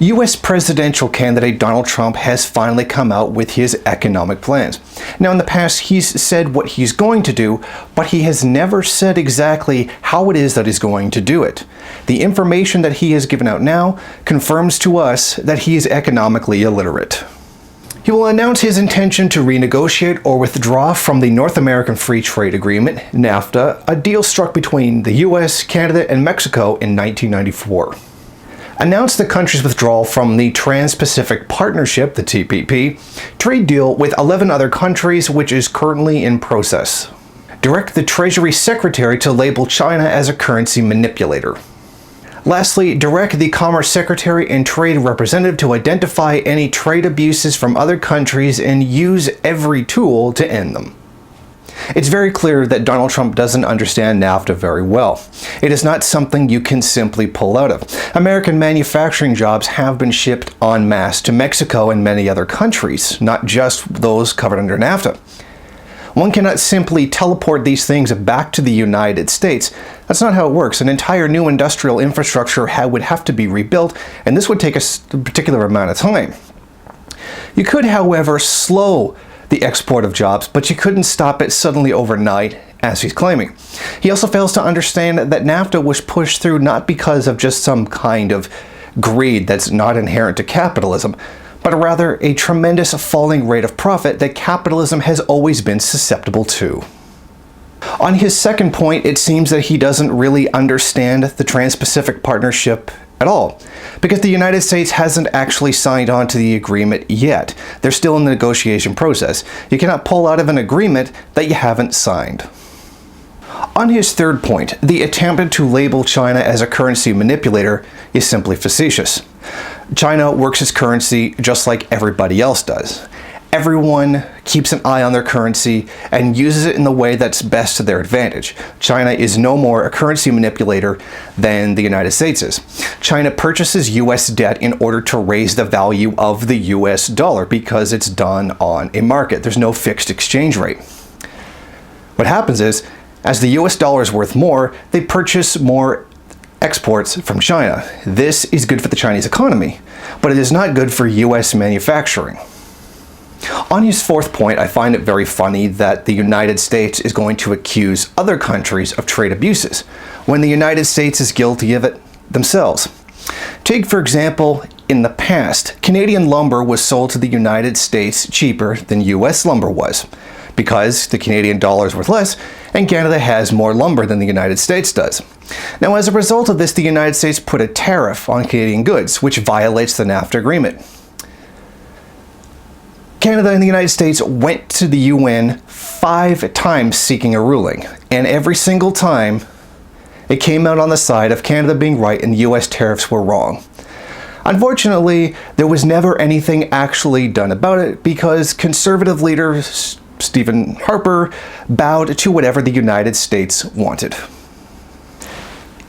U.S. presidential candidate Donald Trump has finally come out with his economic plans. Now, in the past, he's said what he's going to do, but he has never said exactly how it is that he's going to do it. The information that he has given out now confirms to us that he is economically illiterate. He will announce his intention to renegotiate or withdraw from the North American Free Trade Agreement, NAFTA, a deal struck between the US, Canada, and Mexico in 1994. Announce the country's withdrawal from the Trans-Pacific Partnership, the TPP, trade deal with 11 other countries, which is currently in process. Direct the Treasury Secretary to label China as a currency manipulator. Lastly, direct the Commerce Secretary and Trade Representative to identify any trade abuses from other countries and use every tool to end them. It's very clear that Donald Trump doesn't understand NAFTA very well. It is not something you can simply pull out of. American manufacturing jobs have been shipped en masse to Mexico and many other countries, not just those covered under NAFTA. One cannot simply teleport these things back to the United States. That's not how it works. An entire new industrial infrastructure would have to be rebuilt, and this would take a particular amount of time. You could, however, slow the export of jobs, but you couldn't stop it suddenly overnight, as he's claiming. He also fails to understand that NAFTA was pushed through not because of just some kind of greed that's not inherent to capitalism, but rather a tremendous falling rate of profit that capitalism has always been susceptible to. On his second point, it seems that he doesn't really understand the Trans-Pacific Partnership at all, because the United States hasn't actually signed on to the agreement yet. They're still in the negotiation process. You cannot pull out of an agreement that you haven't signed. On his third point, the attempt to label China as a currency manipulator is simply facetious. China works its currency just like everybody else does. Everyone keeps an eye on their currency and uses it in the way that's best to their advantage. China is no more a currency manipulator than the United States is. China purchases US debt in order to raise the value of the US dollar because it's done on a market. There's no fixed exchange rate. What happens is, as the US dollar is worth more, they purchase more exports from China. This is good for the Chinese economy, but it is not good for US manufacturing. On his fourth point, I find it very funny that the United States is going to accuse other countries of trade abuses, when the United States is guilty of it themselves. Take, for example, in the past, Canadian lumber was sold to the United States cheaper than US lumber was, because the Canadian dollar is worth less, and Canada has more lumber than the United States does. Now, as a result of this, the United States put a tariff on Canadian goods, which violates the NAFTA agreement. Canada and the United States went to the UN 5 times seeking a ruling, and every single time it came out on the side of Canada being right and the US tariffs were wrong. Unfortunately, there was never anything actually done about it because conservative leader Stephen Harper bowed to whatever the United States wanted.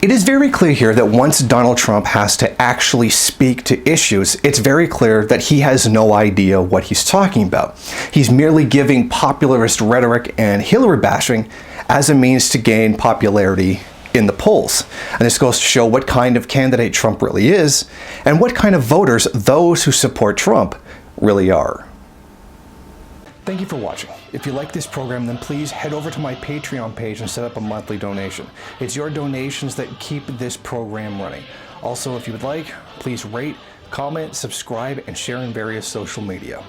It is very clear here that once Donald Trump has to actually speak to issues, it's very clear that he has no idea what he's talking about. He's merely giving popularist rhetoric and Hillary bashing as a means to gain popularity in the polls. And this goes to show what kind of candidate Trump really is and what kind of voters those who support Trump really are. Thank you for watching. If you like this program, then please head over to my Patreon page and set up a monthly donation. It's your donations that keep this program running. Also, if you would like, please rate, comment, subscribe, and share in various social media.